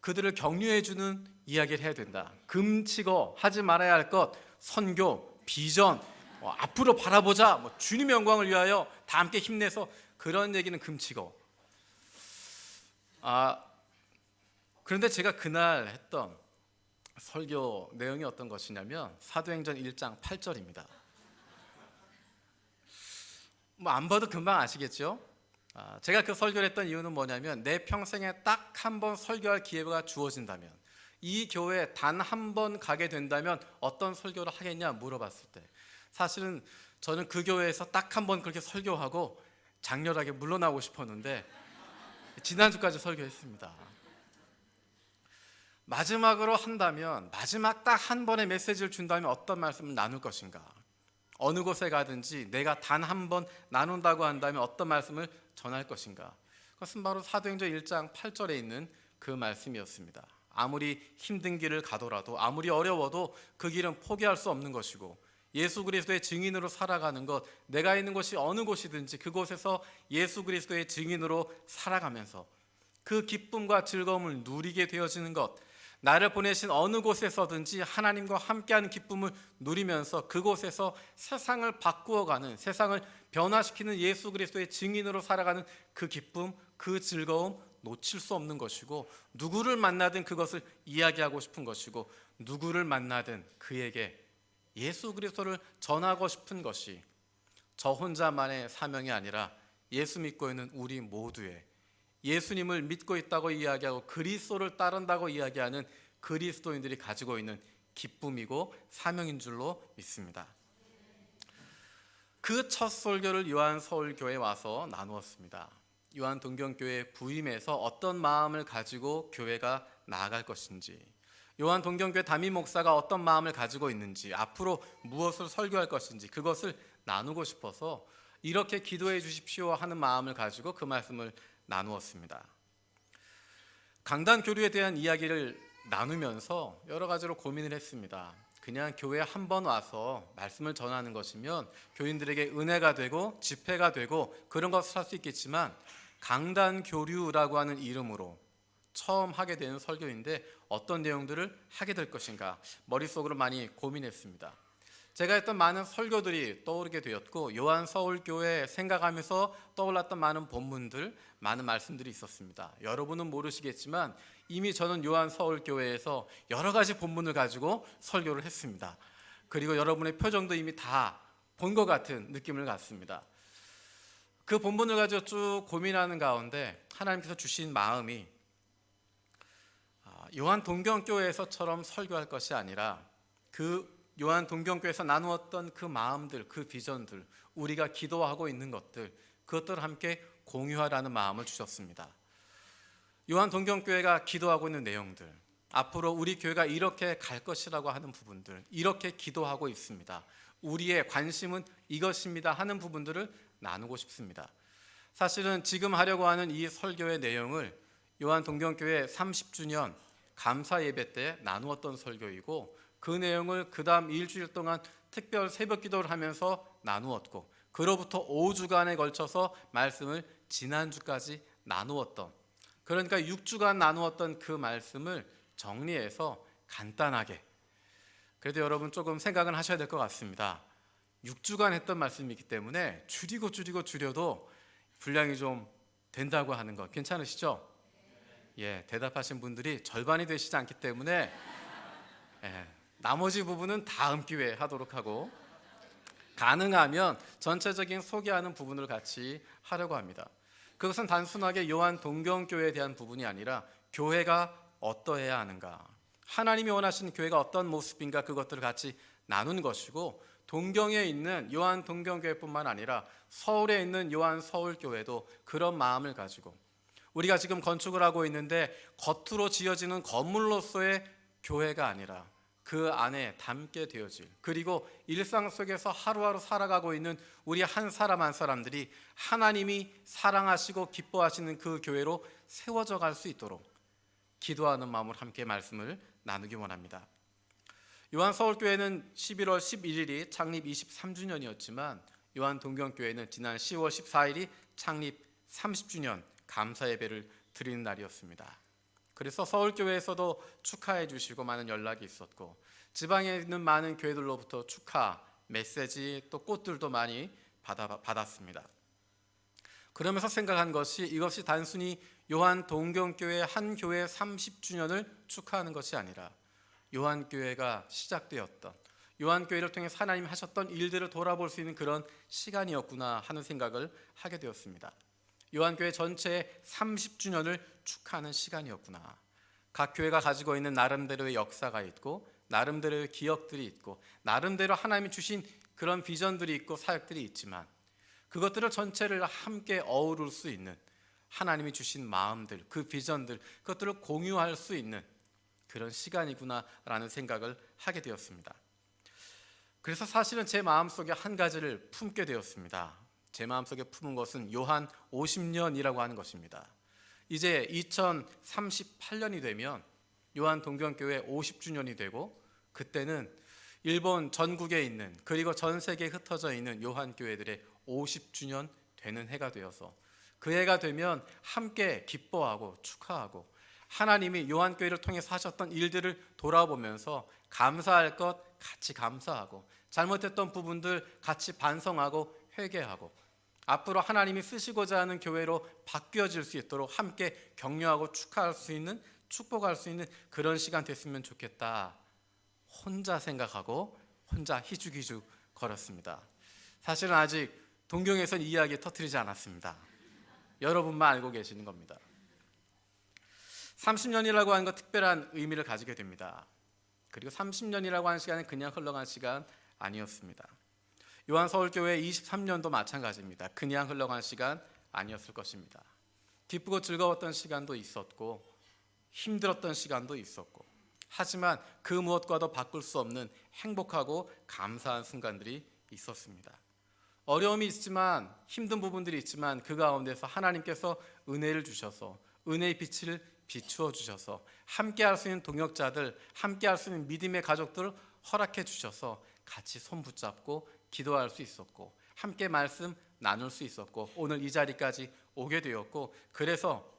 그들을 격려해주는 이야기를 해야 된다. 금치고 하지 말아야 할 것, 선교, 비전, 앞으로 바라보자, 주님의 영광을 위하여 다 함께 힘내서 그런 얘기는 금치고. 그런데 제가 그날 했던 설교 내용이 어떤 것이냐면 사도행전 1장 8절입니다. 안 봐도 금방 아시겠죠? 제가 그 설교를 했던 이유는 뭐냐면 내 평생에 딱 한 번 설교할 기회가 주어진다면, 이 교회에 단 한 번 가게 된다면 어떤 설교를 하겠냐 물어봤을 때, 사실은 저는 그 교회에서 딱 한 번 그렇게 설교하고 장렬하게 물러나고 싶었는데 지난주까지 설교했습니다. 마지막으로 한다면, 마지막 딱 한 번의 메시지를 준다면 어떤 말씀을 나눌 것인가? 어느 곳에 가든지 내가 단 한 번 나눈다고 한다면 어떤 말씀을 전할 것인가? 그것은 바로 사도행전 1장 8절에 있는 그 말씀이었습니다. 아무리 힘든 길을 가더라도, 아무리 어려워도 그 길은 포기할 수 없는 것이고, 예수 그리스도의 증인으로 살아가는 것, 내가 있는 곳이 어느 곳이든지 그곳에서 예수 그리스도의 증인으로 살아가면서 그 기쁨과 즐거움을 누리게 되어지는 것, 나를 보내신 어느 곳에서든지 하나님과 함께하는 기쁨을 누리면서 그곳에서 세상을 바꾸어가는, 세상을 변화시키는 예수 그리스도의 증인으로 살아가는 그 기쁨, 그 즐거움 놓칠 수 없는 것이고, 누구를 만나든 그것을 이야기하고 싶은 것이고, 누구를 만나든 그에게 예수 그리스도를 전하고 싶은 것이 저 혼자만의 사명이 아니라 예수 믿고 있는 우리 모두의, 예수님을 믿고 있다고 이야기하고 그리스도를 따른다고 이야기하는 그리스도인들이 가지고 있는 기쁨이고 사명인 줄로 믿습니다. 그 첫 설교를 요한 서울교회에 와서 나누었습니다. 요한 동경교회 부임해서 어떤 마음을 가지고 교회가 나아갈 것인지, 요한 동경교회 담임 목사가 어떤 마음을 가지고 있는지, 앞으로 무엇을 설교할 것인지 그것을 나누고 싶어서 이렇게 기도해 주십시오 하는 마음을 가지고 그 말씀을 나누었습니다. 강단 교류에 대한 이야기를 나누면서 여러 가지로 고민을 했습니다. 그냥 교회에 한 번 와서 말씀을 전하는 것이면 교인들에게 은혜가 되고 집회가 되고 그런 것을 할 수 있겠지만, 강단 교류라고 하는 이름으로 처음 하게 되는 설교인데 어떤 내용들을 하게 될 것인가 머릿속으로 많이 고민했습니다. 제가 했던 많은 설교들이 떠오르게 되었고, 요한 서울교회 생각하면서 떠올랐던 많은 본문들, 많은 말씀들이 있었습니다. 여러분은 모르시겠지만 이미 저는 요한 서울교회에서 여러 가지 본문을 가지고 설교를 했습니다. 그리고 여러분의 표정도 이미 다 본 것 같은 느낌을 갖습니다. 그 본문을 가지고 쭉 고민하는 가운데 하나님께서 주신 마음이 요한 동경교회에서처럼 설교할 것이 아니라 그 요한 동경교회에서 나누었던 그 마음들, 그 비전들, 우리가 기도하고 있는 것들, 그것들을 함께 공유하라는 마음을 주셨습니다. 요한 동경교회가 기도하고 있는 내용들, 앞으로 우리 교회가 이렇게 갈 것이라고 하는 부분들, 이렇게 기도하고 있습니다, 우리의 관심은 이것입니다 하는 부분들을 나누고 싶습니다. 사실은 지금 하려고 하는 이 설교의 내용을 요한 동경교회 30주년 감사 예배 때 나누었던 설교이고, 그 내용을 그 다음 일주일 동안 특별 새벽 기도를 하면서 나누었고, 그로부터 5주간에 걸쳐서 말씀을 지난주까지 나누었던, 그러니까 6주간 나누었던 그 말씀을 정리해서 간단하게, 그래도 여러분 조금 생각은 하셔야 될 것 같습니다. 6주간 했던 말씀이기 때문에 줄여도 분량이 좀 된다고 하는 거 괜찮으시죠? 예, 대답하신 분들이 절반이 되시지 않기 때문에 나머지 부분은 다음 기회에 하도록 하고, 가능하면 전체적인 소개하는 부분을 같이 하려고 합니다. 그것은 단순하게 요한 동경교회에 대한 부분이 아니라 교회가 어떠해야 하는가, 하나님이 원하시는 교회가 어떤 모습인가, 그것들을 같이 나눈 것이고, 동경에 있는 요한 동경교회뿐만 아니라 서울에 있는 요한 서울교회도 그런 마음을 가지고, 우리가 지금 건축을 하고 있는데 겉으로 지어지는 건물로서의 교회가 아니라 그 안에 담게 되어질, 그리고 일상 속에서 하루하루 살아가고 있는 우리 한 사람 한 사람들이 하나님이 사랑하시고 기뻐하시는 그 교회로 세워져 갈 수 있도록 기도하는 마음으로 함께 말씀을 나누기 원합니다. 요한 서울교회는 11월 11일이 창립 23주년이었지만 요한 동경교회는 지난 10월 14일이 창립 30주년 감사 예배를 드리는 날이었습니다. 그래서 서울교회에서도 축하해 주시고 많은 연락이 있었고, 지방에 있는 많은 교회들로부터 축하, 메시지, 또 꽃들도 많이 받았습니다. 그러면서 생각한 것이, 이것이 단순히 요한 동경교회 한 교회 30주년을 축하하는 것이 아니라 요한교회가 시작되었던, 요한교회를 통해 하나님이 하셨던 일들을 돌아볼 수 있는 그런 시간이었구나 하는 생각을 하게 되었습니다. 요한교회 전체의 30주년을 축하하는 시간이었구나. 각 교회가 가지고 있는 나름대로의 역사가 있고, 나름대로의 기억들이 있고, 나름대로 하나님이 주신 그런 비전들이 있고 사역들이 있지만, 그것들을 전체를 함께 어우를 수 있는, 하나님이 주신 마음들, 그 비전들, 그것들을 공유할 수 있는 그런 시간이구나라는 생각을 하게 되었습니다. 그래서 사실은 제 마음속에 한 가지를 품게 되었습니다. 제 마음속에 품은 것은 요한 50년이라고 하는 것입니다. 이제 2038년이 되면 요한 동경교회 50주년이 되고, 그때는 일본 전국에 있는, 그리고 전 세계에 흩어져 있는 요한교회들의 50주년 되는 해가 되어서, 그 해가 되면 함께 기뻐하고 축하하고, 하나님이 요한교회를 통해서 하셨던 일들을 돌아보면서 감사할 것 같이 감사하고, 잘못했던 부분들 같이 반성하고 회개하고, 앞으로 하나님이 쓰시고자 하는 교회로 바뀌어질 수 있도록 함께 격려하고 축하할 수 있는, 축복할 수 있는 그런 시간 됐으면 좋겠다. 혼자 생각하고 혼자 희죽희죽 걸었습니다. 사실은 아직 동경에서는 이야기 터뜨리지 않았습니다. 여러분만 알고 계시는 겁니다. 30년이라고 하는 것 특별한 의미를 가지게 됩니다. 그리고 30년이라고 하는 시간은 그냥 흘러간 시간 아니었습니다. 요한 서울교회 23년도 마찬가지입니다. 그냥 흘러간 시간 아니었을 것입니다. 기쁘고 즐거웠던 시간도 있었고, 힘들었던 시간도 있었고, 하지만 그 무엇과도 바꿀 수 없는 행복하고 감사한 순간들이 있었습니다. 어려움이 있지만, 힘든 부분들이 있지만, 그 가운데서 하나님께서 은혜를 주셔서, 은혜의 빛을 비추어 주셔서, 함께 할 수 있는 동역자들, 함께 할 수 있는 믿음의 가족들을 허락해 주셔서 같이 손 붙잡고 기도할 수 있었고, 함께 말씀 나눌 수 있었고, 오늘 이 자리까지 오게 되었고, 그래서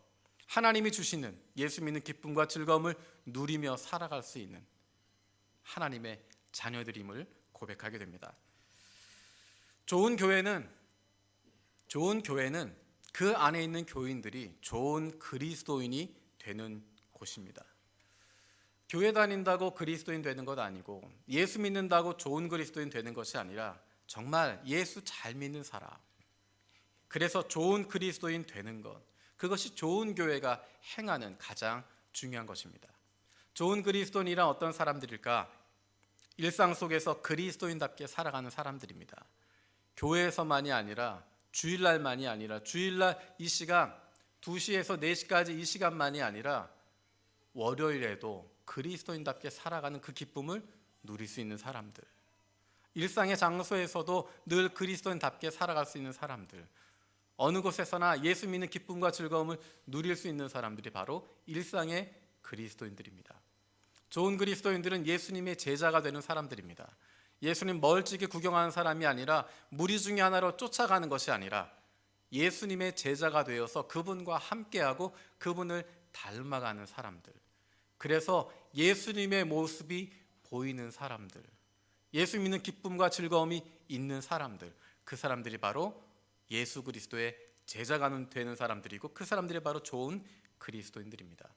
하나님이 주시는 예수 믿는 기쁨과 즐거움을 누리며 살아갈 수 있는 하나님의 자녀들임을 고백하게 됩니다. 좋은 교회는 그 안에 있는 교인들이 좋은 그리스도인이 되는 곳입니다. 교회 다닌다고 그리스도인 되는 것 아니고, 예수 믿는다고 좋은 그리스도인 되는 것이 아니라 정말 예수 잘 믿는 사람, 그래서 좋은 그리스도인 되는 것, 그것이 좋은 교회가 행하는 가장 중요한 것입니다. 좋은 그리스도인이란 어떤 사람들일까? 일상 속에서 그리스도인답게 살아가는 사람들입니다. 교회에서만이 아니라, 주일날만이 아니라, 주일날 이 시간 2시에서 4시까지 이 시간만이 아니라 월요일에도 그리스도인답게 살아가는 그 기쁨을 누릴 수 있는 사람들, 일상의 장소에서도 늘 그리스도인답게 살아갈 수 있는 사람들, 어느 곳에서나 예수 믿는 기쁨과 즐거움을 누릴 수 있는 사람들이 바로 일상의 그리스도인들입니다. 좋은 그리스도인들은 예수님의 제자가 되는 사람들입니다. 예수님 멀찍이 구경하는 사람이 아니라, 무리 중에 하나로 쫓아가는 것이 아니라 예수님의 제자가 되어서 그분과 함께하고 그분을 닮아가는 사람들, 그래서 예수님의 모습이 보이는 사람들, 예수 믿는 기쁨과 즐거움이 있는 사람들, 그 사람들이 바로 예수 그리스도의 제자가 되는 사람들이고, 그 사람들이 바로 좋은 그리스도인들입니다.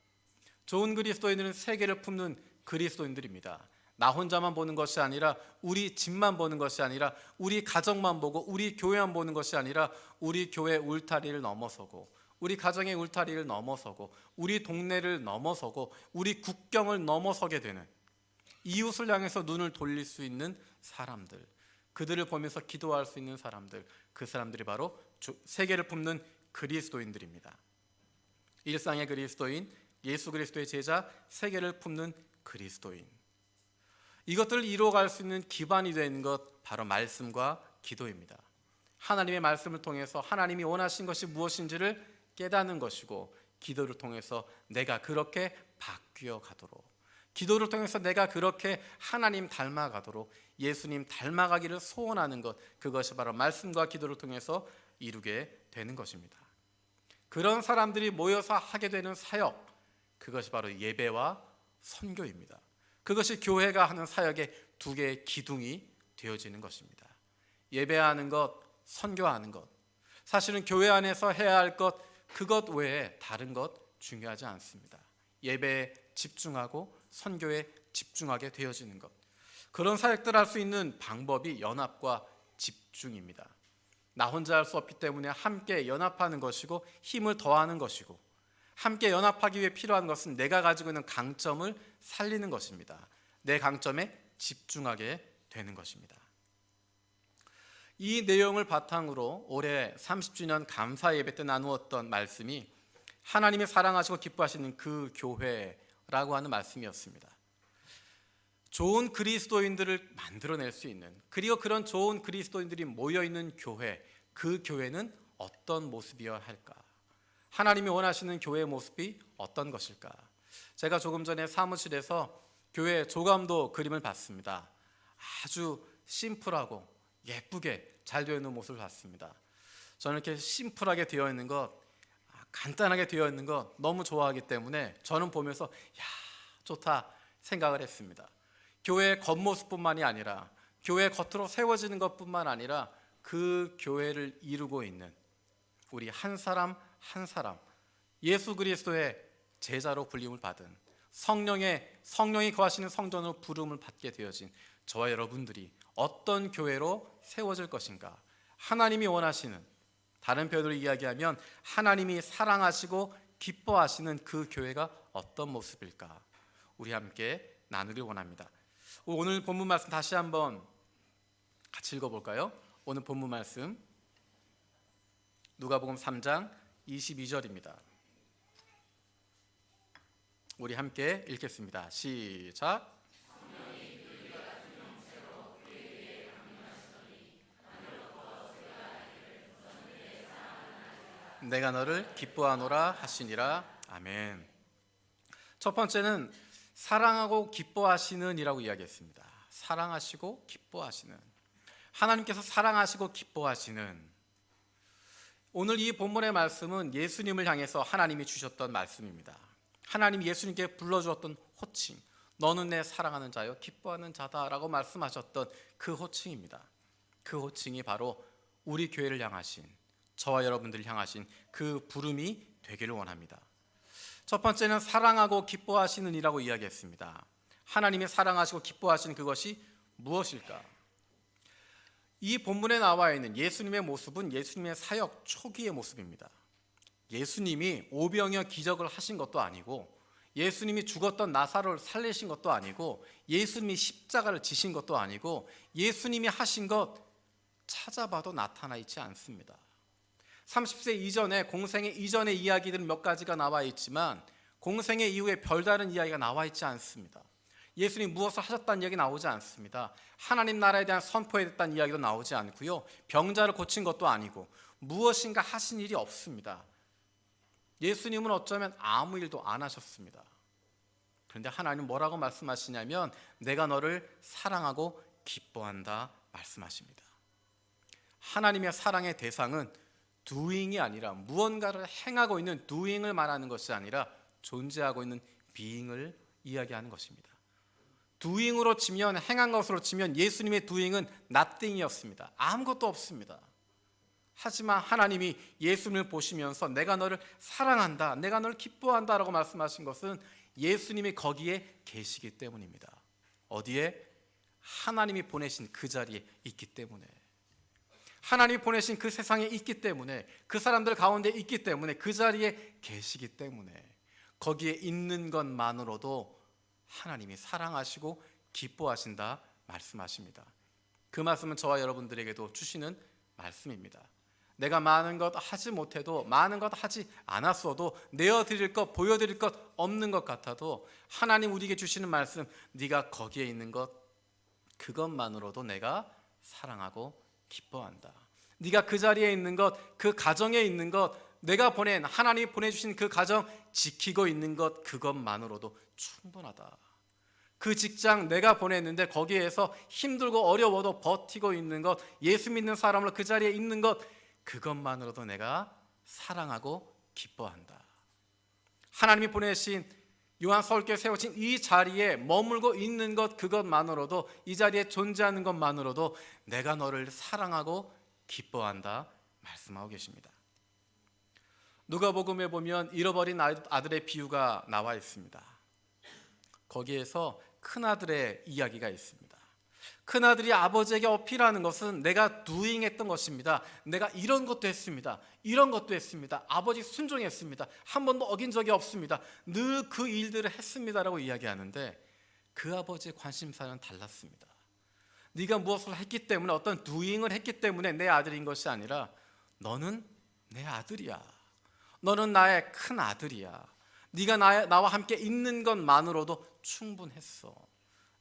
좋은 그리스도인들은 세계를 품는 그리스도인들입니다. 나 혼자만 보는 것이 아니라, 우리 집만 보는 것이 아니라, 우리 가정만 보고 우리 교회만 보는 것이 아니라, 우리 교회 울타리를 넘어서고, 우리 가정의 울타리를 넘어서고, 우리 동네를 넘어서고, 우리 국경을 넘어서게 되는, 이웃을 향해서 눈을 돌릴 수 있는 사람들, 그들을 보면서 기도할 수 있는 사람들, 그 사람들이 바로 세계를 품는 그리스도인들입니다. 일상의 그리스도인, 예수 그리스도의 제자, 세계를 품는 그리스도인, 이것들을 이루어갈 수 있는 기반이 되는 것, 바로 말씀과 기도입니다. 하나님의 말씀을 통해서 하나님이 원하신 것이 무엇인지를 깨닫는 것이고, 기도를 통해서 내가 그렇게 바뀌어 가도록, 기도를 통해서 내가 그렇게 하나님 닮아가도록, 예수님 닮아가기를 소원하는 것, 그것이 바로 말씀과 기도를 통해서 이루게 되는 것입니다. 그런 사람들이 모여서 하게 되는 사역, 그것이 바로 예배와 선교입니다. 그것이 교회가 하는 사역의 두 개의 기둥이 되어지는 것입니다. 예배하는 것, 선교하는 것. 사실은 교회 안에서 해야 할 것, 그것 외에 다른 것 중요하지 않습니다. 예배에 집중하고 선교에 집중하게 되어지는 것. 그런 사역들을 할 수 있는 방법이 연합과 집중입니다. 나 혼자 할 수 없기 때문에 함께 연합하는 것이고 힘을 더하는 것이고, 함께 연합하기 위해 필요한 것은 내가 가지고 있는 강점을 살리는 것입니다. 내 강점에 집중하게 되는 것입니다. 이 내용을 바탕으로 올해 30주년 감사 예배 때 나누었던 말씀이 하나님이 사랑하시고 기뻐하시는 그 교회라고 하는 말씀이었습니다. 좋은 그리스도인들을 만들어낼 수 있는, 그리고 그런 좋은 그리스도인들이 모여있는 교회, 그 교회는 어떤 모습이어야 할까? 하나님이 원하시는 교회의 모습이 어떤 것일까? 제가 조금 전에 사무실에서 교회 조감도 그림을 봤습니다. 아주 심플하고 예쁘게 잘 되어 있는 모습을 봤습니다. 저는 이렇게 심플하게 되어 있는 것, 간단하게 되어 있는 것 너무 좋아하기 때문에 저는 보면서 야, 좋다 생각을 했습니다. 교회의 겉모습뿐만이 아니라 교회 겉으로 세워지는 것뿐만 아니라 그 교회를 이루고 있는 우리 한 사람 한 사람, 예수 그리스도의 제자로 불림을 받은 성령이 거하시는 성전으로 부름을 받게 되어진 저와 여러분들이 어떤 교회로 세워질 것인가? 하나님이 원하시는, 다른 표현으로 이야기하면 하나님이 사랑하시고 기뻐하시는 그 교회가 어떤 모습일까? 우리 함께 나누길 원합니다. 오늘 본문 말씀 다시 한번 같이 읽어볼까요? 오늘 본문 말씀 누가복음 3장 22절입니다. 우리 함께 읽겠습니다. 시작. 내가 너를 기뻐하노라 하시니라. 아멘. 첫 번째는 사랑하고 기뻐하시는 이라고 이야기했습니다. 사랑하시고 기뻐하시는, 하나님께서 사랑하시고 기뻐하시는. 오늘 이 본문의 말씀은 예수님을 향해서 하나님이 주셨던 말씀입니다. 하나님이 예수님께 불러주었던 호칭, 너는 내 사랑하는 자요 기뻐하는 자다라고 말씀하셨던 그 호칭입니다. 그 호칭이 바로 우리 교회를 향하신, 저와 여러분들을 향하신 그 부름이 되기를 원합니다. 첫 번째는 사랑하고 기뻐하시는 이라고 이야기했습니다. 하나님이 사랑하시고 기뻐하시는 그것이 무엇일까? 이 본문에 나와 있는 예수님의 모습은 예수님의 사역 초기의 모습입니다. 예수님이 오병이어 기적을 하신 것도 아니고, 예수님이 죽었던 나사로를 살리신 것도 아니고, 예수님이 십자가를 지신 것도 아니고, 예수님이 하신 것 찾아봐도 나타나 있지 않습니다. 30세 이전에, 공생의 이전의 이야기들은 몇 가지가 나와 있지만 공생의 이후에 별다른 이야기가 나와 있지 않습니다. 예수님이 무엇을 하셨다는 이야기 나오지 않습니다. 하나님 나라에 대한 선포에 됐다는 이야기도 나오지 않고요, 병자를 고친 것도 아니고 무엇인가 하신 일이 없습니다. 예수님은 어쩌면 아무 일도 안 하셨습니다. 그런데 하나님 뭐라고 말씀하시냐면 내가 너를 사랑하고 기뻐한다 말씀하십니다. 하나님의 사랑의 대상은 doing이 아니라, 무언가를 행하고 있는 doing을 말하는 것이 아니라 존재하고 있는 being을 이야기하는 것입니다. doing으로 치면, 행한 것으로 치면 예수님의 doing은 nothing이었습니다. 아무것도 없습니다. 하지만 하나님이 예수님을 보시면서 내가 너를 사랑한다, 내가 너를 기뻐한다 라고 말씀하신 것은 예수님이 거기에 계시기 때문입니다. 어디에? 하나님이 보내신 그 자리에 있기 때문에, 하나님이 보내신 그 세상에 있기 때문에, 그 사람들 가운데 있기 때문에, 그 자리에 계시기 때문에 거기에 있는 것만으로도 하나님이 사랑하시고 기뻐하신다 말씀하십니다. 그 말씀은 저와 여러분들에게도 주시는 말씀입니다. 내가 많은 것 하지 못해도, 많은 것 하지 않았어도, 내어드릴 것, 보여드릴 것 없는 것 같아도 하나님 우리에게 주시는 말씀, 네가 거기에 있는 것, 그것만으로도 내가 사랑하고 기뻐한다. 네가 그 자리에 있는 것, 그 가정에 있는 것, 내가 보낸, 하나님이 보내주신 그 가정 지키고 있는 것, 그것만으로도 충분하다. 그 직장 내가 보냈는데 거기에서 힘들고 어려워도 버티고 있는 것, 예수 믿는 사람으로 그 자리에 있는 것, 그것만으로도 내가 사랑하고 기뻐한다. 하나님이 보내신 요한 서울교회 세워진 이 자리에 머물고 있는 것, 그것만으로도, 이 자리에 존재하는 것만으로도 내가 너를 사랑하고 기뻐한다 말씀하고 계십니다. 누가복음에 보면 잃어버린 아들의 비유가 나와 있습니다. 거기에서 큰아들의 이야기가 있습니다. 큰아들이 아버지에게 어필하는 것은 내가 doing했던 것입니다. 내가 이런 것도 했습니다. 이런 것도 했습니다. 아버지 순종했습니다. 한 번도 어긴 적이 없습니다. 늘 그 일들을 했습니다라고 이야기하는데 그 아버지의 관심사는 달랐습니다. 네가 무엇을 했기 때문에, 어떤 doing을 했기 때문에 내 아들인 것이 아니라 너는 내 아들이야. 너는 나의 큰 아들이야. 네가 나와 함께 있는 것만으로도 충분했어.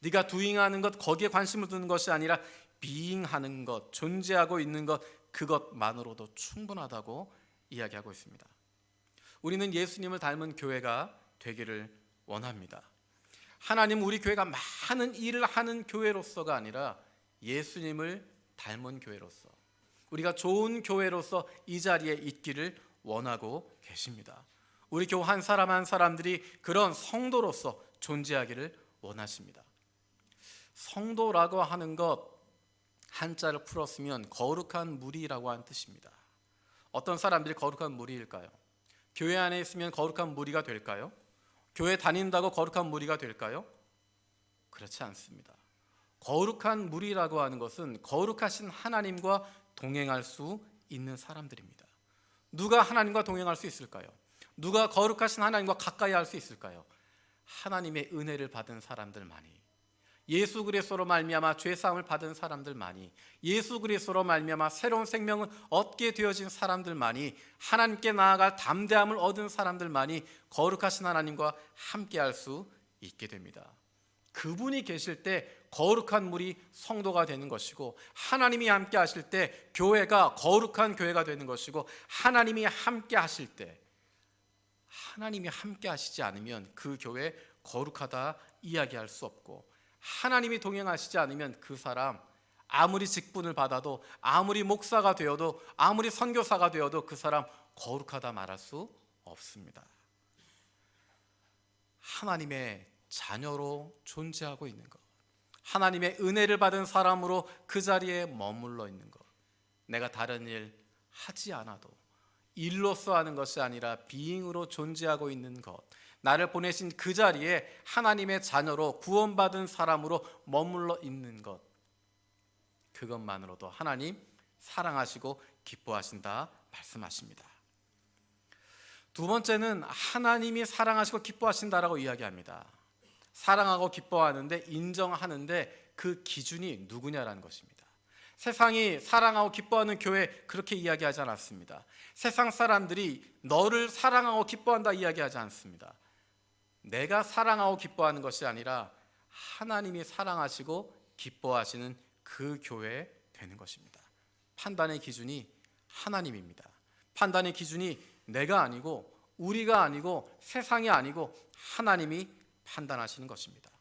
네가 doing하는 것, 거기에 관심을 두는 것이 아니라 being하는 것, 존재하고 있는 것, 그것만으로도 충분하다고 이야기하고 있습니다. 우리는 예수님을 닮은 교회가 되기를 원합니다. 하나님은 우리 교회가 많은 일을 하는 교회로서가 아니라 예수님을 닮은 교회로서, 우리가 좋은 교회로서 이 자리에 있기를 원하고 계십니다. 우리 교회 한 사람 한 사람들이 그런 성도로서 존재하기를 원하십니다. 성도라고 하는 것, 한자를 풀었으면 거룩한 무리라고 하는 뜻입니다. 어떤 사람들이 거룩한 무리일까요? 교회 안에 있으면 거룩한 무리가 될까요? 교회 다닌다고 거룩한 무리가 될까요? 그렇지 않습니다. 거룩한 무리라고 하는 것은 거룩하신 하나님과 동행할 수 있는 사람들입니다. 누가 하나님과 동행할 수 있을까요? 누가 거룩하신 하나님과 가까이 할 수 있을까요? 하나님의 은혜를 받은 사람들만이, 예수 그리스도로 말미암아 죄 사함을 받은 사람들만이, 예수 그리스도로 말미암아 새로운 생명을 얻게 되어진 사람들만이, 하나님께 나아갈 담대함을 얻은 사람들만이 거룩하신 하나님과 함께할 수 있게 됩니다. 그분이 계실 때 거룩한 무리 성도가 되는 것이고, 하나님이 함께 하실 때 교회가 거룩한 교회가 되는 것이고, 하나님이 함께 하실 때, 하나님이 함께 하시지 않으면 그 교회 거룩하다 이야기할 수 없고, 하나님이 동행하시지 않으면 그 사람 아무리 직분을 받아도, 아무리 목사가 되어도, 아무리 선교사가 되어도 그 사람 거룩하다 말할 수 없습니다. 하나님의 자녀로 존재하고 있는 것, 하나님의 은혜를 받은 사람으로 그 자리에 머물러 있는 것, 내가 다른 일 하지 않아도 일로서 하는 것이 아니라 비잉으로 존재하고 있는 것, 나를 보내신 그 자리에 하나님의 자녀로 구원받은 사람으로 머물러 있는 것, 그것만으로도 하나님 사랑하시고 기뻐하신다 말씀하십니다. 두 번째는 하나님이 사랑하시고 기뻐하신다라고 이야기합니다. 사랑하고 기뻐하는데, 인정하는데 그 기준이 누구냐라는 것입니다. 세상이 사랑하고 기뻐하는 교회 그렇게 이야기하지 않았습니다. 세상 사람들이 너를 사랑하고 기뻐한다 이야기하지 않습니다. 내가 사랑하고 기뻐하는 것이 아니라 하나님이 사랑하시고 기뻐하시는 그 교회 되는 것입니다. 판단의 기준이 하나님입니다. 판단의 기준이 내가 아니고, 우리가 아니고, 세상이 아니고 하나님이 판단하시는 것입니다.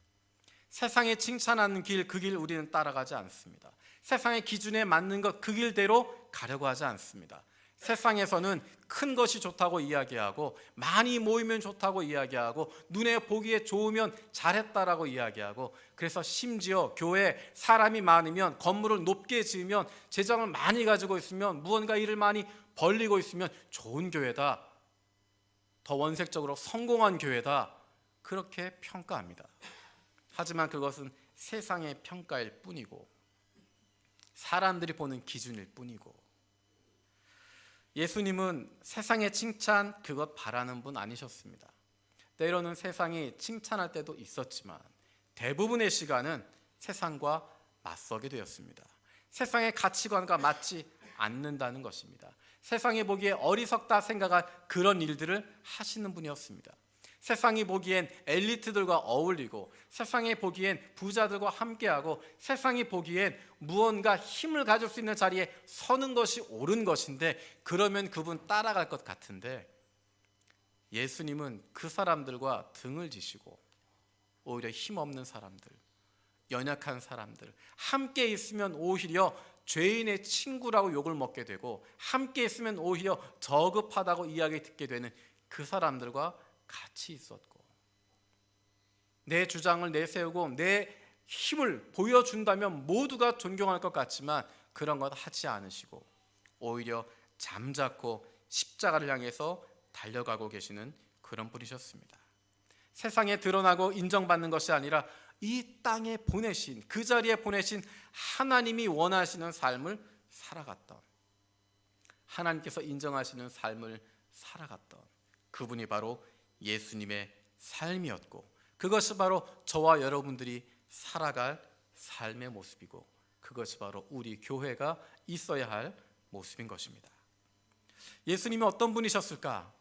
세상에 칭찬하는 길, 그 길 우리는 따라가지 않습니다. 세상의 기준에 맞는 것, 그 길대로 가려고 하지 않습니다. 세상에서는 큰 것이 좋다고 이야기하고, 많이 모이면 좋다고 이야기하고, 눈에 보기에 좋으면 잘했다라고 이야기하고, 그래서 심지어 교회에 사람이 많으면, 건물을 높게 지으면, 재정을 많이 가지고 있으면, 무언가 일을 많이 벌리고 있으면 좋은 교회다, 더 원색적으로 성공한 교회다, 그렇게 평가합니다. 하지만 그것은 세상의 평가일 뿐이고, 사람들이 보는 기준일 뿐이고, 예수님은 세상의 칭찬 그것 바라는 분 아니셨습니다. 때로는 세상이 칭찬할 때도 있었지만 대부분의 시간은 세상과 맞서게 되었습니다. 세상의 가치관과 맞지 않는다는 것입니다. 세상이 보기에 어리석다 생각한 그런 일들을 하시는 분이었습니다. 세상이 보기엔 엘리트들과 어울리고, 세상이 보기엔 부자들과 함께하고, 세상이 보기엔 무언가 힘을 가질 수 있는 자리에 서는 것이 옳은 것인데, 그러면 그분 따라갈 것 같은데, 예수님은 그 사람들과 등을 지시고 오히려 힘없는 사람들, 연약한 사람들, 함께 있으면 오히려 죄인의 친구라고 욕을 먹게 되고, 함께 있으면 오히려 저급하다고 이야기 듣게 되는 그 사람들과 같이 있었고, 내 주장을 내세우고 내 힘을 보여준다면 모두가 존경할 것 같지만 그런 것 하지 않으시고 오히려 잠자코 십자가를 향해서 달려가고 계시는 그런 분이셨습니다. 세상에 드러나고 인정받는 것이 아니라 이 땅에 보내신, 그 자리에 보내신 하나님이 원하시는 삶을 살아갔던, 하나님께서 인정하시는 삶을 살아갔던 그분이 바로 예수님의 삶이었고, 그것이 바로 저와 여러분들이 살아갈 삶의 모습이고, 그것이 바로 우리 교회가 있어야 할 모습인 것입니다. 예수님이 어떤 분이셨을까?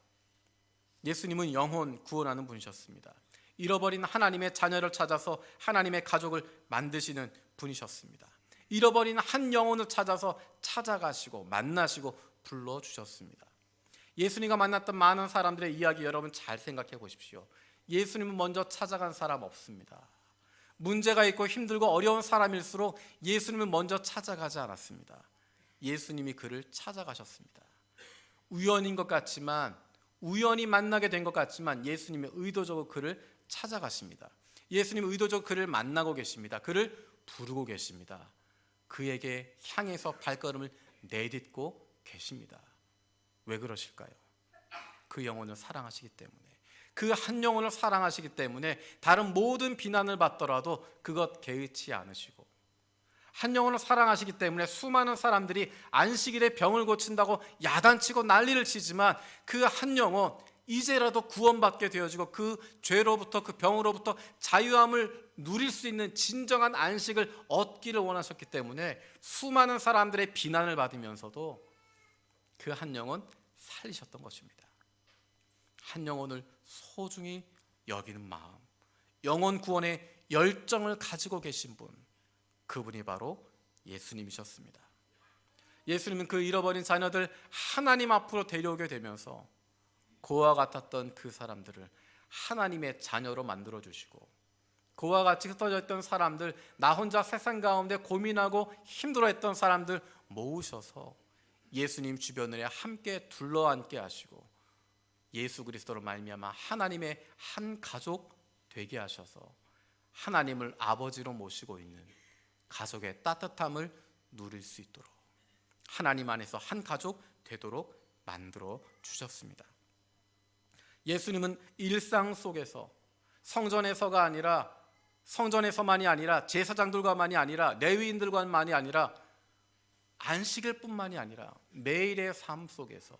예수님은 영혼 구원하는 분이셨습니다. 잃어버린 하나님의 자녀를 찾아서 하나님의 가족을 만드시는 분이셨습니다. 잃어버린 한 영혼을 찾아서 찾아가시고 만나시고 불러주셨습니다. 예수님과 만났던 많은 사람들의 이야기 여러분 잘 생각해 보십시오. 예수님은 먼저 찾아간 사람 없습니다. 문제가 있고 힘들고 어려운 사람일수록 예수님은 먼저 찾아가지 않았습니다. 예수님이 그를 찾아가셨습니다. 우연인 것 같지만, 우연히 만나게 된 것 같지만 예수님이 의도적으로 그를 찾아가십니다. 예수님이 의도적으로 그를 만나고 계십니다. 그를 부르고 계십니다. 그에게 향해서 발걸음을 내딛고 계십니다. 왜 그러실까요? 그 영혼을 사랑하시기 때문에, 그 한 영혼을 사랑하시기 때문에 다른 모든 비난을 받더라도 그것 개의치 않으시고, 한 영혼을 사랑하시기 때문에 수많은 사람들이 안식일에 병을 고친다고 야단치고 난리를 치지만 그 한 영혼 이제라도 구원받게 되어지고 그 죄로부터, 그 병으로부터 자유함을 누릴 수 있는 진정한 안식을 얻기를 원하셨기 때문에 수많은 사람들의 비난을 받으면서도 그 한 영혼 살리셨던 것입니다. 한 영혼을 소중히 여기는 마음, 영혼 구원의 열정을 가지고 계신 분, 그분이 바로 예수님이셨습니다. 예수님은 그 잃어버린 자녀들 하나님 앞으로 데려오게 되면서 그와 같았던 그 사람들을 하나님의 자녀로 만들어 주시고, 그와 같이 흩어져 있던 사람들, 나 혼자 세상 가운데 고민하고 힘들어했던 사람들 모으셔서 예수님 주변에 함께 둘러앉게 하시고 예수 그리스도로 말미암아 하나님의 한 가족 되게 하셔서 하나님을 아버지로 모시고 있는 가족의 따뜻함을 누릴 수 있도록 하나님 안에서 한 가족 되도록 만들어 주셨습니다. 예수님은 일상 속에서 성전에서가 아니라, 성전에서만이 아니라, 제사장들과만이 아니라, 레위인들과만이 아니라, 안식일 뿐만이 아니라 매일의 삶 속에서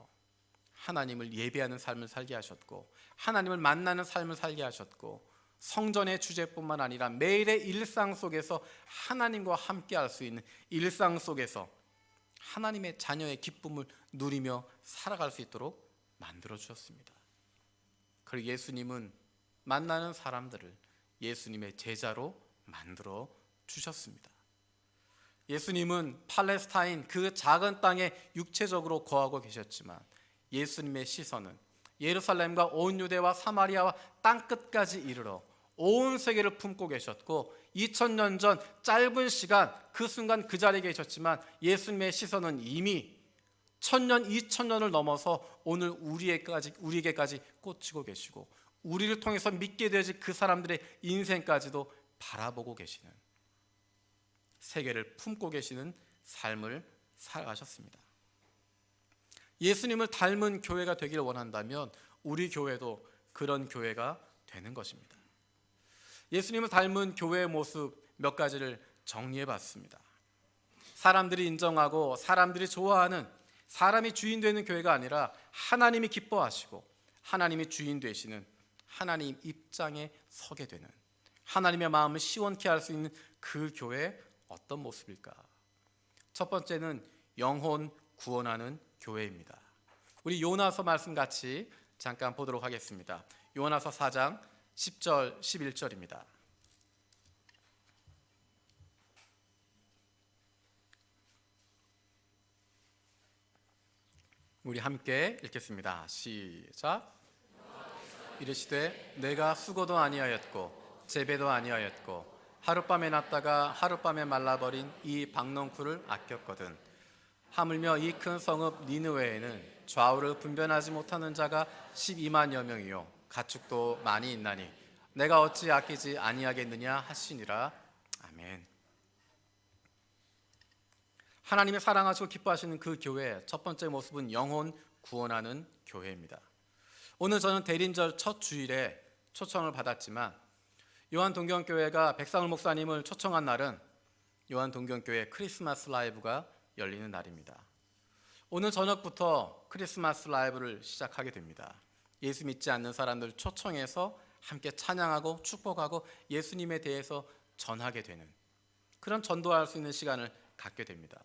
하나님을 예배하는 삶을 살게 하셨고, 하나님을 만나는 삶을 살게 하셨고, 성전의 주제뿐만 아니라 매일의 일상 속에서 하나님과 함께 할 수 있는 일상 속에서 하나님의 자녀의 기쁨을 누리며 살아갈 수 있도록 만들어 주셨습니다. 그리고 예수님은 만나는 사람들을 예수님의 제자로 만들어 주셨습니다. 예수님은 팔레스타인 그 작은 땅에 육체적으로 거하고 계셨지만 예수님의 시선은 예루살렘과 온 유대와 사마리아와 땅끝까지 이르러 온 세계를 품고 계셨고, 2000년 전 짧은 시간 그 순간 그 자리에 계셨지만 예수님의 시선은 이미 1000년, 2000년을 넘어서 오늘 우리에게까지 꽂히고 계시고, 우리를 통해서 믿게 되어질 그 사람들의 인생까지도 바라보고 계시는, 세계를 품고 계시는 삶을 살아가셨습니다. 예수님을 닮은 교회가 되기를 원한다면 우리 교회도 그런 교회가 되는 것입니다. 예수님을 닮은 교회의 모습 몇 가지를 정리해 봤습니다. 사람들이 인정하고 사람들이 좋아하는, 사람이 주인 되는 교회가 아니라 하나님이 기뻐하시고 하나님이 주인 되시는, 하나님 입장에 서게 되는, 하나님의 마음을 시원케 할 수 있는 그 교회 어떤 모습일까? 첫 번째는 영혼 구원하는 교회입니다. 우리 요나서 말씀 같이 잠깐 보도록 하겠습니다. 요나서 4장 10절 11절입니다. 우리 함께 읽겠습니다. 시작. 이르시되 내가 수고도 아니하였고 재배도 아니하였고 하룻밤에 났다가 하룻밤에 말라버린 이 박농쿨을 아꼈거든. 하물며 이 큰 성읍 니느웨에는 좌우를 분별하지 못하는 자가 12만여 명이요 가축도 많이 있나니 내가 어찌 아끼지 아니하겠느냐 하시니라. 아멘. 하나님의 사랑하시고 기뻐하시는 그 교회 첫 번째 모습은 영혼 구원하는 교회입니다. 오늘 저는 대림절 첫 주일에 초청을 받았지만 요한 동경교회가 백상을 목사님을 초청한 날은 요한 동경교회 크리스마스 라이브가 열리는 날입니다. 오늘 저녁부터 크리스마스 라이브를 시작하게 됩니다. 예수 믿지 않는 사람들 초청해서 함께 찬양하고 축복하고 예수님에 대해서 전하게 되는 그런 전도할 수 있는 시간을 갖게 됩니다.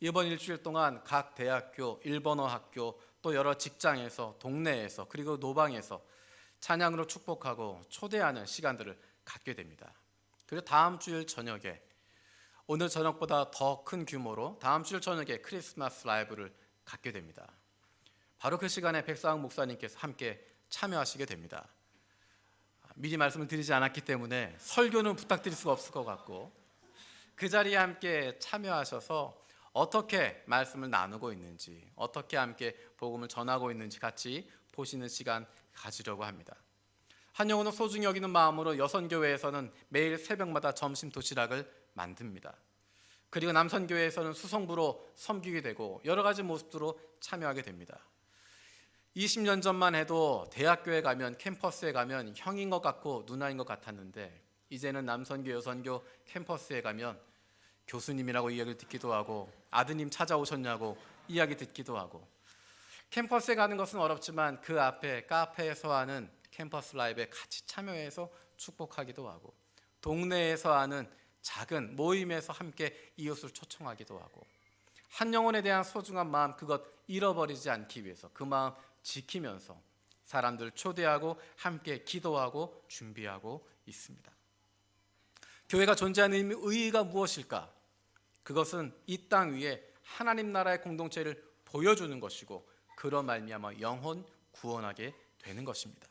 이번 일주일 동안 각 대학교, 일본어 학교, 또 여러 직장에서, 동네에서, 그리고 노방에서 찬양으로 축복하고 초대하는 시간들을 갖게 됩니다. 그리고 다음 주일 저녁에 오늘 저녁보다 더 큰 규모로 다음 주일 저녁에 크리스마스 라이브를 갖게 됩니다. 바로 그 시간에 백사학 목사님께서 함께 참여하시게 됩니다. 미리 말씀을 드리지 않았기 때문에 설교는 부탁드릴 수가 없을 것 같고 그 자리에 함께 참여하셔서 어떻게 말씀을 나누고 있는지, 어떻게 함께 복음을 전하고 있는지 같이 보시는 시간 가지려고 합니다. 한 영혼을 소중히 여기는 마음으로 여선교회에서는 매일 새벽마다 점심 도시락을 만듭니다. 그리고 남선교회에서는 수성부로 섬기게 되고 여러 가지 모습으로 참여하게 됩니다. 20년 전만 해도 대학교에 가면, 캠퍼스에 가면 형인 것 같고 누나인 것 같았는데 이제는 남선교, 여선교 캠퍼스에 가면 교수님이라고 이야기를 듣기도 하고 아드님 찾아오셨냐고 이야기 듣기도 하고 캠퍼스에 가는 것은 어렵지만 그 앞에 카페에서 하는 캠퍼스 라이브에 같이 참여해서 축복하기도 하고 동네에서 하는 작은 모임에서 함께 이웃을 초청하기도 하고 한 영혼에 대한 소중한 마음 그것 잃어버리지 않기 위해서 그 마음 지키면서 사람들 초대하고 함께 기도하고 준비하고 있습니다. 교회가 존재하는 의의가 무엇일까? 그것은 이 땅 위에 하나님 나라의 공동체를 보여주는 것이고 그런 말미암아 영혼 구원하게 되는 것입니다.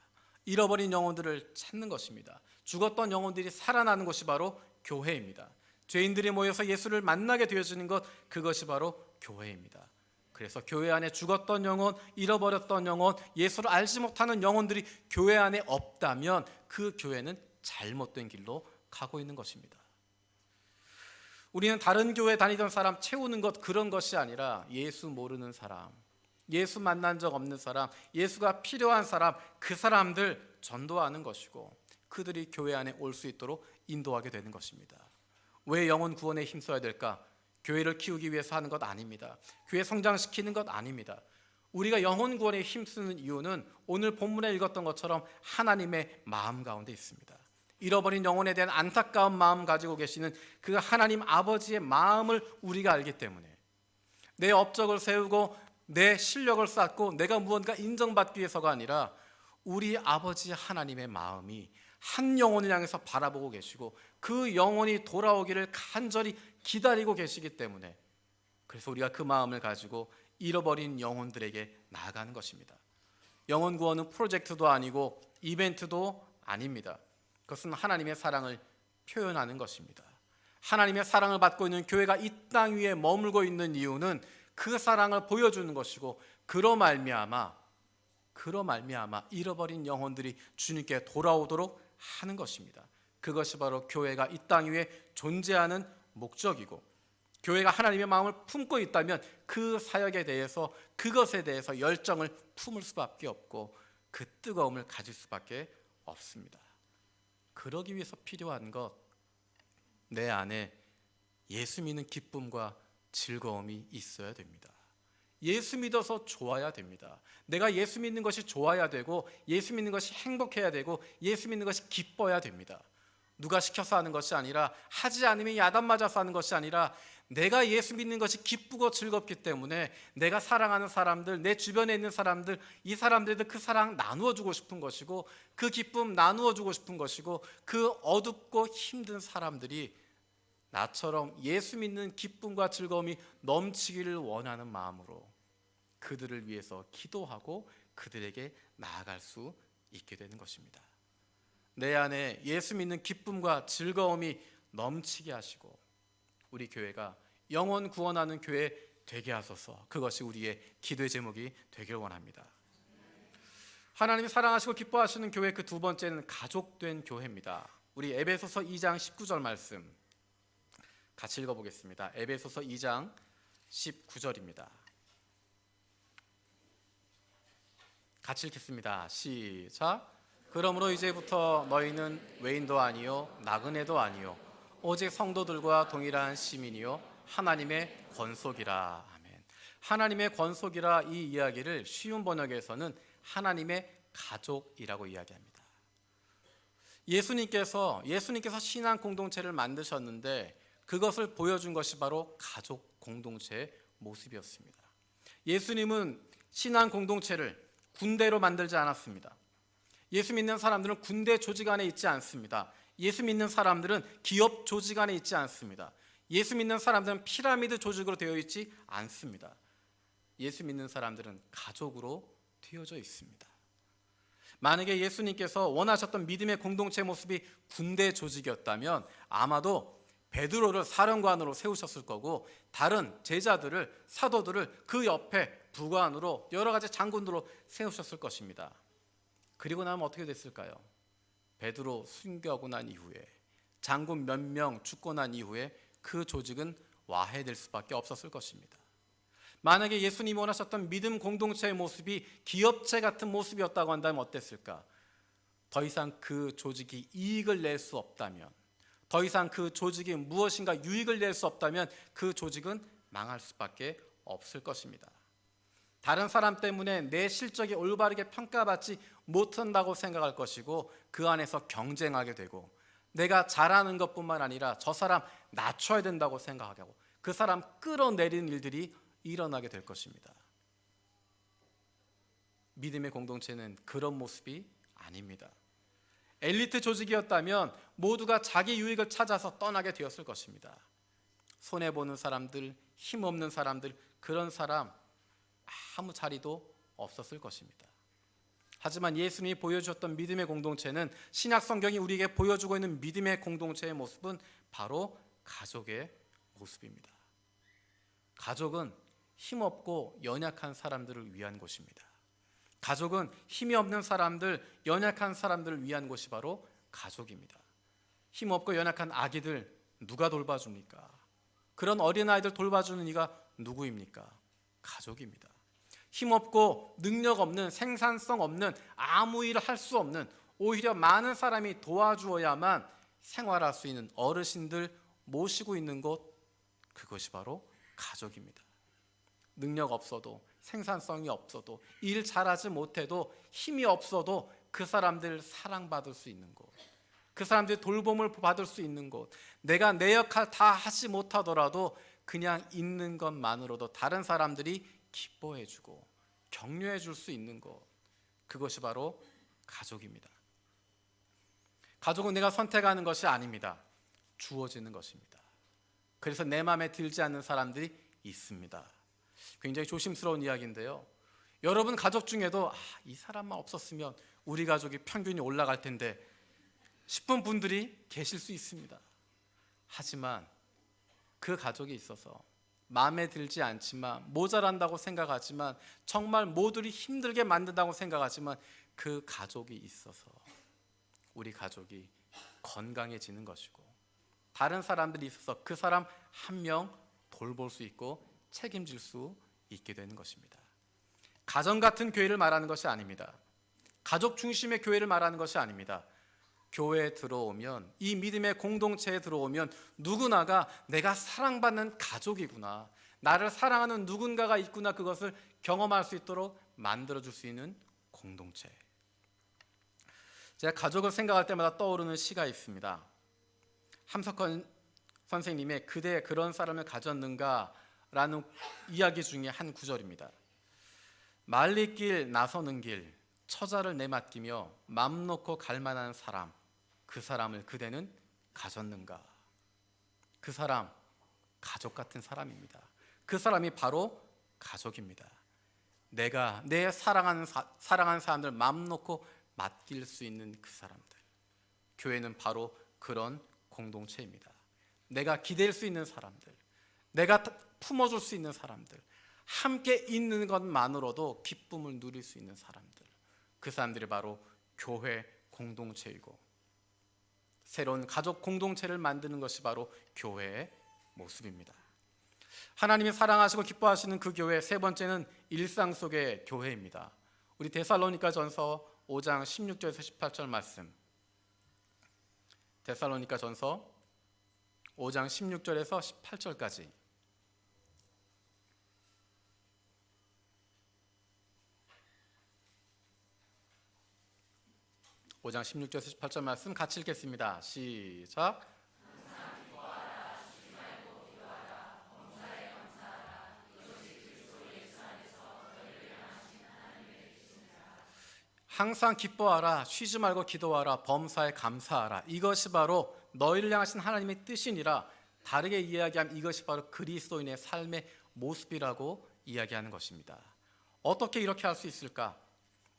잃어버린 영혼들을 찾는 것입니다. 죽었던 영혼들이 살아나는 것이 바로 교회입니다. 죄인들이 모여서 예수를 만나게 되어주는 것 그것이 바로 교회입니다. 그래서 교회 안에 죽었던 영혼, 잃어버렸던 영혼, 예수를 알지 못하는 영혼들이 교회 안에 없다면 그 교회는 잘못된 길로 가고 있는 것입니다. 우리는 다른 교회 다니던 사람 채우는 것 그런 것이 아니라 예수 모르는 사람, 예수 만난 적 없는 사람, 예수가 필요한 사람, 그 사람들 전도하는 것이고 그들이 교회 안에 올 수 있도록 인도하게 되는 것입니다. 왜 영혼 구원에 힘써야 될까? 교회를 키우기 위해서 하는 것 아닙니다. 교회 성장시키는 것 아닙니다. 우리가 영혼 구원에 힘쓰는 이유는 오늘 본문에 읽었던 것처럼 하나님의 마음 가운데 있습니다. 잃어버린 영혼에 대한 안타까운 마음 가지고 계시는 그 하나님 아버지의 마음을 우리가 알기 때문에 내 업적을 세우고 내 실력을 쌓고 내가 무언가 인정받기 위해서가 아니라 우리 아버지 하나님의 마음이 한 영혼을 향해서 바라보고 계시고 그 영혼이 돌아오기를 간절히 기다리고 계시기 때문에 그래서 우리가 그 마음을 가지고 잃어버린 영혼들에게 나아가는 것입니다. 영혼 구원은 프로젝트도 아니고 이벤트도 아닙니다. 그것은 하나님의 사랑을 표현하는 것입니다. 하나님의 사랑을 받고 있는 교회가 이 땅 위에 머물고 있는 이유는 그 사랑을 보여주는 것이고 그로 말미암아 잃어버린 영혼들이 주님께 돌아오도록 하는 것입니다. 그것이 바로 교회가 이 땅 위에 존재하는 목적이고 교회가 하나님의 마음을 품고 있다면 그 사역에 대해서 그것에 대해서 열정을 품을 수밖에 없고 그 뜨거움을 가질 수밖에 없습니다. 그러기 위해서 필요한 것, 내 안에 예수 믿는 기쁨과 즐거움이 있어야 됩니다. 예수 믿어서 좋아야 됩니다. 내가 예수 믿는 것이 좋아야 되고 예수 믿는 것이 행복해야 되고 예수 믿는 것이 기뻐야 됩니다. 누가 시켜서 하는 것이 아니라 하지 않으면 야단 맞아서 하는 것이 아니라 내가 예수 믿는 것이 기쁘고 즐겁기 때문에 내가 사랑하는 사람들, 내 주변에 있는 사람들, 이 사람들도 그 사랑 나누어 주고 싶은 것이고 그 기쁨 나누어 주고 싶은 것이고 그 어둡고 힘든 사람들이 나처럼 예수 믿는 기쁨과 즐거움이 넘치기를 원하는 마음으로 그들을 위해서 기도하고 그들에게 나아갈 수 있게 되는 것입니다. 내 안에 예수 믿는 기쁨과 즐거움이 넘치게 하시고 우리 교회가 영혼 구원하는 교회 되게 하소서. 그것이 우리의 기도의 제목이 되길 원합니다. 하나님이 사랑하시고 기뻐하시는 교회 그 두 번째는 가족된 교회입니다. 우리 에베소서 2장 19절 말씀 같이 읽어보겠습니다. 에베소서 2장 19절입니다. 같이 읽겠습니다. 시작. 그러므로 이제부터 너희는 외인도 아니요 나그네도 아니요 오직 성도들과 동일한 시민이요 하나님의 권속이라. 아멘. 하나님의 권속이라, 이 이야기를 쉬운 번역에서는 하나님의 가족이라고 이야기합니다. 예수님께서 신앙 공동체를 만드셨는데 그것을 보여준 것이 바로 가족 공동체의 모습이었습니다. 예수님은 신앙 공동체를 군대로 만들지 않았습니다. 예수 믿는 사람들은 군대 조직 안에 있지 않습니다. 예수 믿는 사람들은 기업 조직 안에 있지 않습니다. 예수 믿는 사람들은 피라미드 조직으로 되어 있지 않습니다. 예수 믿는 사람들은 가족으로 되어져 있습니다. 만약에 예수님께서 원하셨던 믿음의 공동체 모습이 군대 조직이었다면 아마도 베드로를 사령관으로 세우셨을 거고 다른 제자들을, 사도들을 그 옆에 부관으로, 여러 가지 장군으로 세우셨을 것입니다. 그리고 나면 어떻게 됐을까요? 베드로 순교하고 난 이후에, 장군 몇 명 죽고 난 이후에 그 조직은 와해될 수밖에 없었을 것입니다. 만약에 예수님이 원하셨던 믿음 공동체의 모습이 기업체 같은 모습이었다고 한다면 어땠을까? 더 이상 그 조직이 이익을 낼 수 없다면, 더 이상 그 조직이 무엇인가 유익을 낼 수 없다면 그 조직은 망할 수밖에 없을 것입니다. 다른 사람 때문에 내 실적이 올바르게 평가받지 못한다고 생각할 것이고 그 안에서 경쟁하게 되고, 내가 잘하는 것뿐만 아니라 저 사람 낮춰야 된다고 생각하게 하고 그 사람 끌어내리는 일들이 일어나게 될 것입니다. 믿음의 공동체는 그런 모습이 아닙니다. 엘리트 조직이었다면 모두가 자기 유익을 찾아서 떠나게 되었을 것입니다. 손해보는 사람들, 힘없는 사람들, 그런 사람 아무 자리도 없었을 것입니다. 하지만 예수님이 보여주셨던 믿음의 공동체는, 신약 성경이 우리에게 보여주고 있는 믿음의 공동체의 모습은 바로 가족의 모습입니다. 가족은 힘없고 연약한 사람들을 위한 곳입니다. 가족은 힘이 없는 사람들, 연약한 사람들을 위한 곳이 바로 가족입니다. 힘없고 연약한 아기들 누가 돌봐줍니까? 그런 어린아이들 돌봐주는 이가 누구입니까? 가족입니다. 힘없고 능력 없는, 생산성 없는, 아무 일을 할 수 없는, 오히려 많은 사람이 도와주어야만 생활할 수 있는 어르신들 모시고 있는 곳, 그것이 바로 가족입니다. 능력 없어도, 생산성이 없어도, 일 잘하지 못해도, 힘이 없어도 그 사람들 사랑받을 수 있는 곳, 그 사람들이 돌봄을 받을 수 있는 곳, 내가 내 역할 다 하지 못하더라도 그냥 있는 것만으로도 다른 사람들이 기뻐해주고 격려해줄 수 있는 곳, 그것이 바로 가족입니다. 가족은 내가 선택하는 것이 아닙니다. 주어지는 것입니다. 그래서 내 마음에 들지 않는 사람들이 있습니다. 굉장히 조심스러운 이야기인데요, 여러분 가족 중에도 이 사람만 없었으면 우리 가족이 평균이 올라갈 텐데 싶은 분들이 계실 수 있습니다. 하지만 그 가족이 있어서 마음에 들지 않지만, 모자란다고 생각하지만, 정말 모두를 힘들게 만든다고 생각하지만 그 가족이 있어서 우리 가족이 건강해지는 것이고, 다른 사람들이 있어서 그 사람 한 명 돌볼 수 있고 책임질 수 있게 되는 것입니다. 가정 같은 교회를 말하는 것이 아닙니다. 가족 중심의 교회를 말하는 것이 아닙니다. 교회에 들어오면, 이 믿음의 공동체에 들어오면 누구나가 내가 사랑받는 가족이구나, 나를 사랑하는 누군가가 있구나, 그것을 경험할 수 있도록 만들어줄 수 있는 공동체. 제가 가족을 생각할 때마다 떠오르는 시가 있습니다. 함석헌 선생님의 그대 그런 사람을 가졌는가 라는 이야기 중에 한 구절입니다. 말리길 나서는 길, 처자를 내맡기며 맘 놓고 갈 만한 사람, 그 사람을 그대는 가졌는가. 그 사람, 가족 같은 사람입니다. 그 사람이 바로 가족입니다. 내가 내 사랑하는 사람들 맘 놓고 맡길 수 있는 그 사람들, 교회는 바로 그런 공동체입니다. 내가 기댈 수 있는 사람들, 내가 품어줄 수 있는 사람들, 함께 있는 것만으로도 기쁨을 누릴 수 있는 사람들, 그 사람들이 바로 교회 공동체이고 새로운 가족 공동체를 만드는 것이 바로 교회의 모습입니다. 하나님이 사랑하시고 기뻐하시는 그 교회, 세 번째는 일상 속의 교회입니다. 우리 데살로니가전서 5장 16절에서 18절 말씀, 데살로니가전서 5장 16절에서 18절까지 (5장 16절에서 18절) 말씀 같이 읽겠습니다. 시작. 항상 기뻐하라, 쉬지 말고 기도하라, 범사에 감사하라. 이것이 바로 너희를 향하신 하나님의 뜻이니라. 다르게 이야기하면 이것이 바로 그리스도인의 삶의 모습이라고 이야기하는 것입니다. 어떻게 이렇게 할 수 있을까?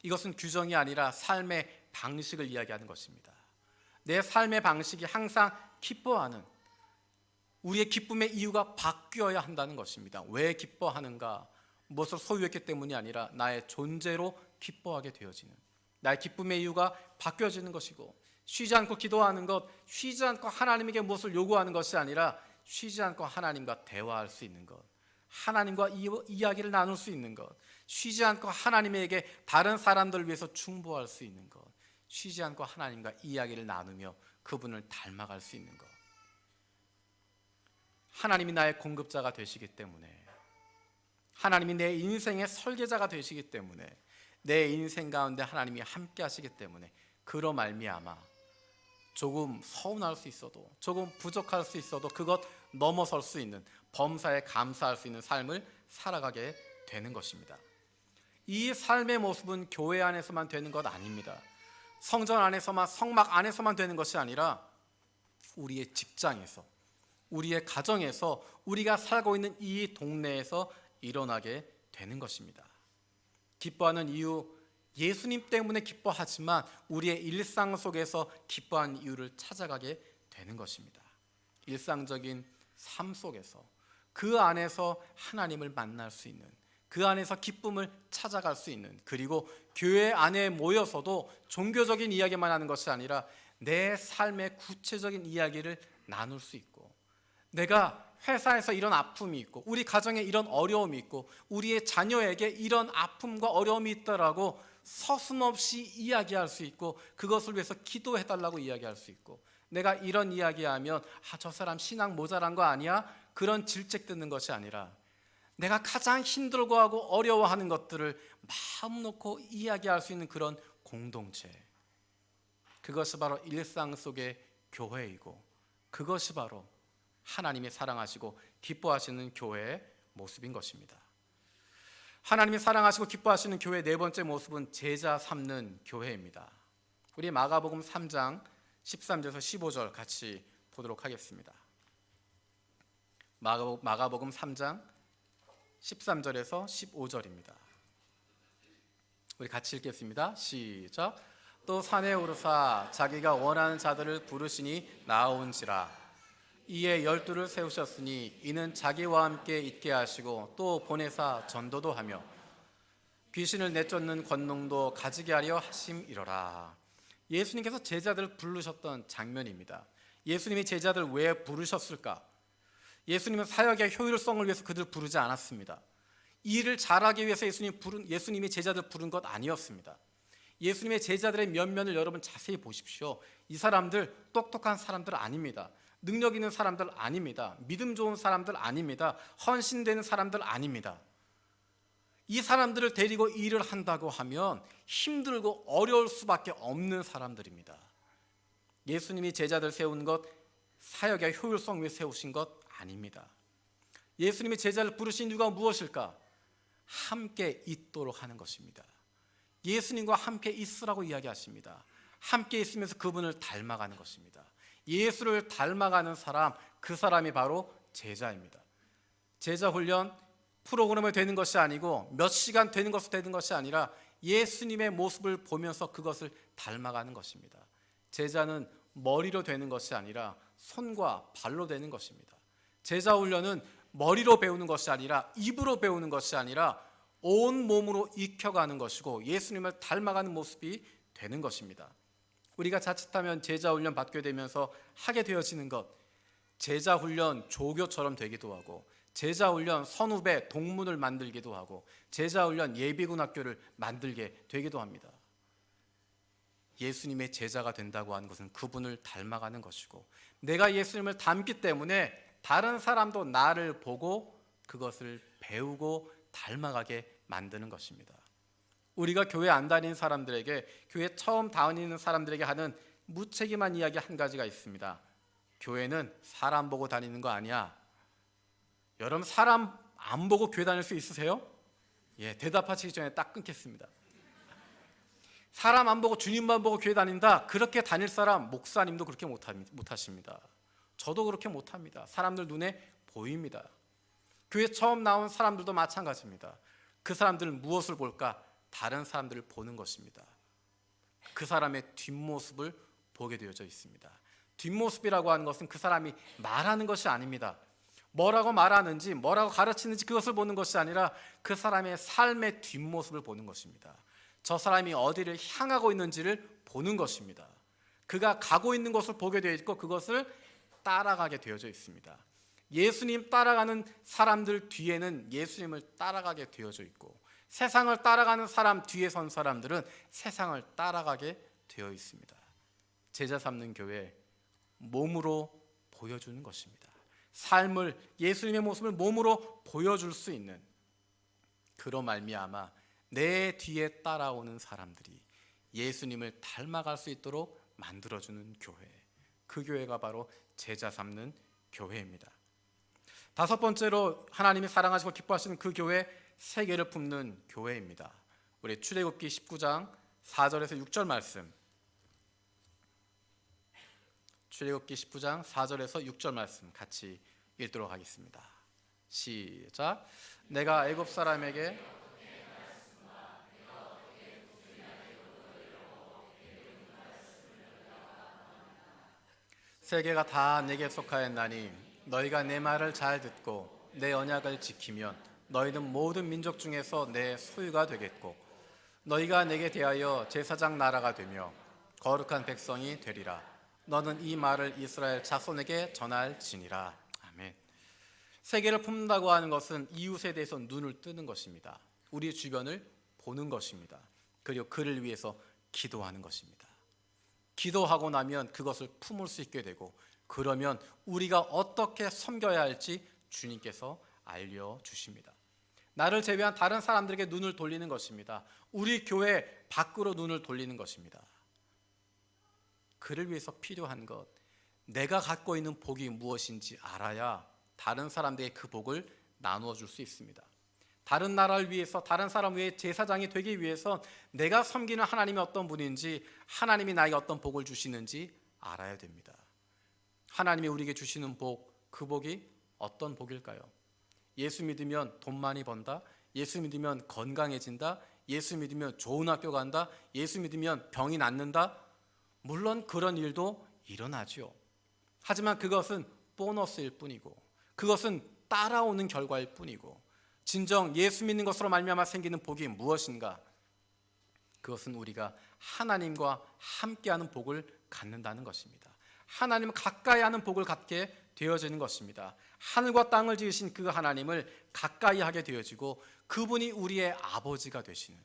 이것은 규정이 아니라 삶의 방식을 이야기하는 것입니다. 내 삶의 방식이 항상 기뻐하는, 우리의 기쁨의 이유가 바뀌어야 한다는 것입니다. 왜 기뻐하는가? 무엇을 소유했기 때문이 아니라 나의 존재로 기뻐하게 되어지는, 나의 기쁨의 이유가 바뀌어지는 것이고, 쉬지 않고 기도하는 것, 쉬지 않고 하나님에게 무엇을 요구하는 것이 아니라 쉬지 않고 하나님과 대화할 수 있는 것, 하나님과 이야기를 나눌 수 있는 것, 쉬지 않고 하나님에게 다른 사람들을 위해서 중보할 수 있는 것, 쉬지 않고 하나님과 이야기를 나누며 그분을 닮아갈 수 있는 것. 하나님이 나의 공급자가 되시기 때문에, 하나님이 내 인생의 설계자가 되시기 때문에, 내 인생 가운데 하나님이 함께 하시기 때문에, 그로 말미암아 조금 서운할 수 있어도, 조금 부족할 수 있어도 그것 넘어설 수 있는, 범사에 감사할 수 있는 삶을 살아가게 되는 것입니다. 이 삶의 모습은 교회 안에서만 되는 것 아닙니다. 성전 안에서만, 성막 안에서만 되는 것이 아니라 우리의 직장에서, 우리의 가정에서, 우리가 살고 있는 이 동네에서 일어나게 되는 것입니다. 기뻐하는 이유, 예수님 때문에 기뻐하지만 우리의 일상 속에서 기뻐하는 이유를 찾아가게 되는 것입니다. 일상적인 삶 속에서, 그 안에서 하나님을 만날 수 있는, 그 안에서 기쁨을 찾아갈 수 있는, 그리고 교회 안에 모여서도 종교적인 이야기만 하는 것이 아니라 내 삶의 구체적인 이야기를 나눌 수 있고, 내가 회사에서 이런 아픔이 있고, 우리 가정에 이런 어려움이 있고, 우리의 자녀에게 이런 아픔과 어려움이 있더라고 서슴없이 이야기할 수 있고, 그것을 위해서 기도해달라고 이야기할 수 있고, 내가 이런 이야기하면 저 사람 신앙 모자란 거 아니야? 그런 질책 듣는 것이 아니라 내가 가장 힘들고 하고 어려워하는 것들을 마음 놓고 이야기할 수 있는 그런 공동체, 그것이 바로 일상 속의 교회이고, 그것이 바로 하나님이 사랑하시고 기뻐하시는 교회의 모습인 것입니다. 하나님이 사랑하시고 기뻐하시는 교회의 네 번째 모습은 제자 삼는 교회입니다. 우리 마가복음 3장 13절에서 15절 같이 보도록 하겠습니다. 마가복음 3장 13절에서 15절입니다. 우리 같이 읽겠습니다. 시작. 또 산에 오르사 자기가 원하는 자들을 부르시니 나아온지라. 이에 12를 세우셨으니 이는 자기와 함께 있게 하시고 또 보내사 전도도 하며 귀신을 내쫓는 권능도 가지게 하려 하심이로라. 예수님께서 제자들을 부르셨던 장면입니다. 예수님이 제자들을 왜 부르셨을까? 예수님은 사역의 효율성을 위해서 그들을 부르지 않았습니다. 이 일을 잘하기 위해서 예수님이 제자들을 부른 것 아니었습니다. 예수님의 제자들의 면면을 여러분 자세히 보십시오. 이 사람들 똑똑한 사람들 아닙니다. 능력 있는 사람들 아닙니다. 믿음 좋은 사람들 아닙니다. 헌신되는 사람들 아닙니다. 이 사람들을 데리고 일을 한다고 하면 힘들고 어려울 수밖에 없는 사람들입니다. 예수님이 제자들 세운 것, 사역의 효율성 위해 세우신 것 아닙니다. 예수님이 제자를 부르신 이유가 무엇일까? 함께 있도록 하는 것입니다. 예수님과 함께 있으라고 이야기하십니다. 함께 있으면서 그분을 닮아가는 것입니다. 예수를 닮아가는 사람, 그 사람이 바로 제자입니다. 제자 훈련 프로그램이 되는 것이 아니고 몇 시간 되는 것이 아니라 예수님의 모습을 보면서 그것을 닮아가는 것입니다. 제자는 머리로 되는 것이 아니라 손과 발로 되는 것입니다. 제자 훈련은 머리로 배우는 것이 아니라 입으로 배우는 것이 아니라 온 몸으로 익혀가는 것이고 예수님을 닮아가는 모습이 되는 것입니다. 우리가 자칫하면 제자 훈련 받게 되면서 하게 되어지는 것, 제자 훈련 조교처럼 되기도 하고, 제자 훈련 선후배 동문을 만들기도 하고, 제자 훈련 예비군 학교를 만들게 되기도 합니다. 예수님의 제자가 된다고 하는 것은 그분을 닮아가는 것이고, 내가 예수님을 닮기 때문에 다른 사람도 나를 보고 그것을 배우고 닮아가게 만드는 것입니다. 우리가 교회 안 다니는 사람들에게, 교회 처음 다니는 사람들에게 하는 무책임한 이야기 한 가지가 있습니다. 교회는 사람 보고 다니는 거 아니야. 여러분, 사람 안 보고 교회 다닐 수 있으세요? 예, 대답하시기 전에 딱 끊겠습니다. 사람 안 보고 주님만 보고 교회 다닌다. 그렇게 다닐 사람, 목사님도 그렇게 못하십니다. 저도 그렇게 못합니다. 사람들 눈에 보입니다. 교회 처음 나온 사람들도 마찬가지입니다. 그 사람들은 무엇을 볼까? 다른 사람들을 보는 것입니다. 그 사람의 뒷모습을 보게 되어져 있습니다. 뒷모습이라고 하는 것은 그 사람이 말하는 것이 아닙니다. 뭐라고 말하는지, 뭐라고 가르치는지 그것을 보는 것이 아니라 그 사람의 삶의 뒷모습을 보는 것입니다. 저 사람이 어디를 향하고 있는지를 보는 것입니다. 그가 가고 있는 것을 보게 되어 있고 그것을 따라가게 되어져 있습니다. 예수님 따라가는 사람들 뒤에는 예수님을 따라가게 되어져 있고, 세상을 따라가는 사람 뒤에 선 사람들은 세상을 따라가게 되어 있습니다. 제자 삼는 교회, 몸으로 보여주는 것입니다. 삶을, 예수님의 모습을 몸으로 보여줄 수 있는, 그로 말미암아 내 뒤에 따라오는 사람들이 예수님을 닮아갈 수 있도록 만들어주는 교회, 그 교회가 바로 제자 삼는 교회입니다. 다섯 번째로 하나님이 사랑하시고 기뻐하시는 그 교회, 세계를 품는 교회입니다. 우리 출애굽기 19장 4절에서 6절 말씀, 출애굽기 19장 4절에서 6절 말씀 같이 읽도록 하겠습니다. 시작. 내가 애굽 사람에게 세계가 다 내게 속하였나니 너희가 내 말을 잘 듣고 내 언약을 지키면 너희는 모든 민족 중에서 내 소유가 되겠고 너희가 내게 대하여 제사장 나라가 되며 거룩한 백성이 되리라. 너는 이 말을 이스라엘 자손에게 전할지니라. 아멘. 세계를 품는다고 하는 것은 이웃에 대해서 눈을 뜨는 것입니다. 우리 주변을 보는 것입니다. 그리고 그를 위해서 기도하는 것입니다. 기도하고 나면 그것을 품을 수 있게 되고, 그러면 우리가 어떻게 섬겨야 할지 주님께서 알려주십니다. 나를 제외한 다른 사람들에게 눈을 돌리는 것입니다. 우리 교회 밖으로 눈을 돌리는 것입니다. 그를 위해서 필요한 것, 내가 갖고 있는 복이 무엇인지 알아야 다른 사람들에게 그 복을 나누어 줄 수 있습니다. 다른 나라를 위해서, 다른 사람 위해 제사장이 되기 위해서 내가 섬기는 하나님이 어떤 분인지, 하나님이 나에게 어떤 복을 주시는지 알아야 됩니다. 하나님이 우리에게 주시는 복, 그 복이 어떤 복일까요? 예수 믿으면 돈 많이 번다, 예수 믿으면 건강해진다, 예수 믿으면 좋은 학교 간다, 예수 믿으면 병이 낫는다. 물론 그런 일도 일어나죠. 하지만 그것은 보너스일 뿐이고, 그것은 따라오는 결과일 뿐이고, 진정 예수 믿는 것으로 말미암아 생기는 복이 무엇인가? 그것은 우리가 하나님과 함께하는 복을 갖는다는 것입니다. 하나님을 가까이 하는 복을 갖게 되어지는 것입니다. 하늘과 땅을 지으신 그 하나님을 가까이 하게 되어지고, 그분이 우리의 아버지가 되시는,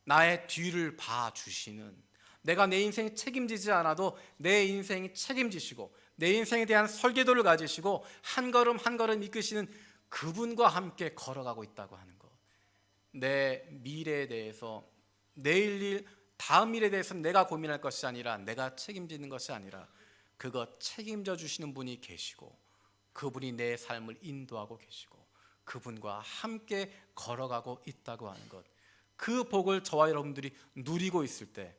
나의 뒤를 봐주시는, 내가 내 인생 책임지지 않아도 내 인생이 책임지시고 내 인생에 대한 설계도를 가지시고 한 걸음 한 걸음 이끄시는 그분과 함께 걸어가고 있다고 하는 것. 내 미래에 대해서, 내일 일, 다음 일에 대해서 내가 고민할 것이 아니라, 내가 책임지는 것이 아니라 그것 책임져 주시는 분이 계시고, 그분이 내 삶을 인도하고 계시고 그분과 함께 걸어가고 있다고 하는 것. 그 복을 저와 여러분들이 누리고 있을 때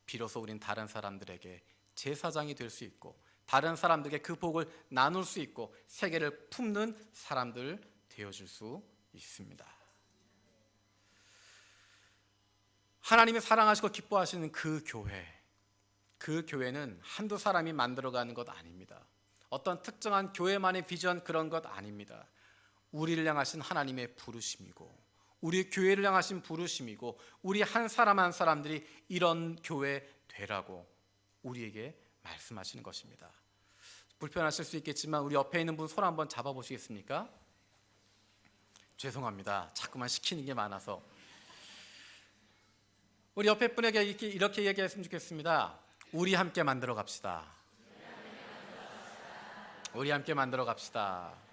비로소 우린 다른 사람들에게 제사장이 될 수 있고, 다른 사람들에게 그 복을 나눌 수 있고, 세계를 품는 사람들 되어줄 수 있습니다. 하나님이 사랑하시고 기뻐하시는 그 교회, 그 교회는 한두 사람이 만들어가는 것 아닙니다. 어떤 특정한 교회만의 비전, 그런 것 아닙니다. 우리를 향하신 하나님의 부르심이고, 우리 교회를 향하신 부르심이고 우리 한 사람 한 사람들이 이런 교회 되라고 우리에게 말씀하시는 것입니다. 불편하실 수 있겠지만 우리 옆에 있는 분 손 한번 잡아보시겠습니까? 죄송합니다. 자꾸만 시키는 게 많아서. 우리 옆에 분에게 이렇게 얘기했으면 좋겠습니다. 우리 함께 만들어 갑시다. 우리 함께 만들어 갑시다.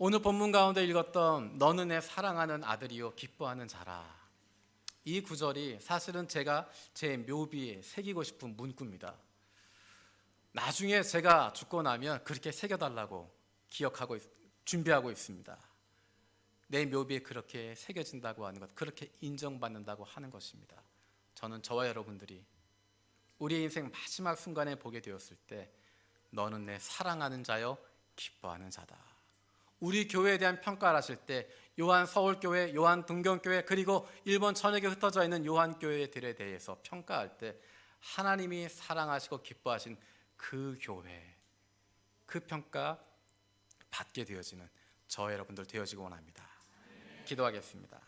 오늘 본문 가운데 읽었던 너는 내 사랑하는 아들이요 기뻐하는 자라. 이 구절이 사실은 제가 제 묘비에 새기고 싶은 문구입니다. 나중에 제가 죽고 나면 그렇게 새겨달라고 기억하고 준비하고 있습니다. 내 묘비에 그렇게 새겨진다고 하는 것, 그렇게 인정받는다고 하는 것입니다. 저는 저와 여러분들이 우리의 인생 마지막 순간에 보게 되었을 때 너는 내 사랑하는 자여 기뻐하는 자다. 우리 교회에 대한 평가를 하실 때 요한 서울교회, 요한 동경교회, 그리고 일본 전역에 흩어져 있는 요한교회들에 대해서 평가할 때 하나님이 사랑하시고 기뻐하신 그 교회, 그 평가 받게 되어지는 저 여러분들 되어지고 원합니다. 기도하겠습니다.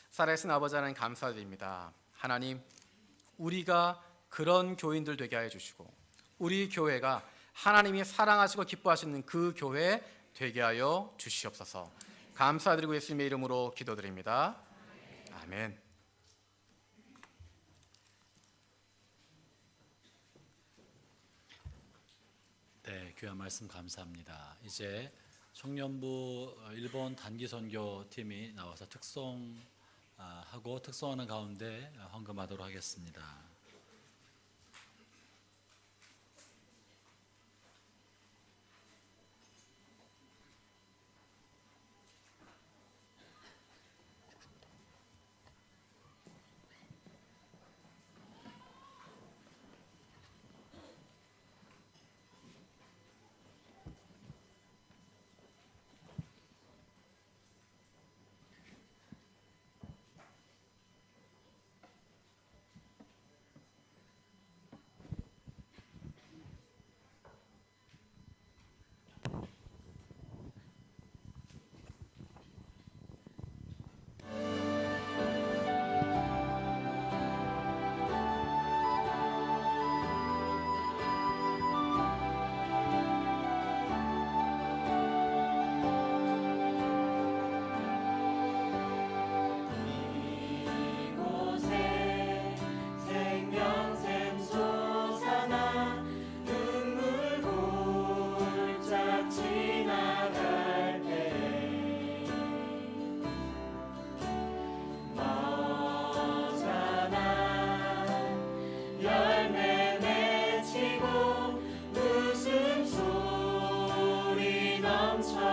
살아계신 아버지 하나님 감사드립니다. 하나님, 우리가 그런 교인들 되게 하여 주시고 우리 교회가 하나님이 사랑하시고 기뻐하시는 그 교회 되게 하여 주시옵소서. 감사드리고 예수님의 이름으로 기도드립니다. 아멘. 네, 귀한 말씀 감사합니다. 이제 청년부 일본 단기 선교 팀이 나와서 특송하고 특송하는 가운데 헌금하도록 하겠습니다. 웃음소리 넘쳐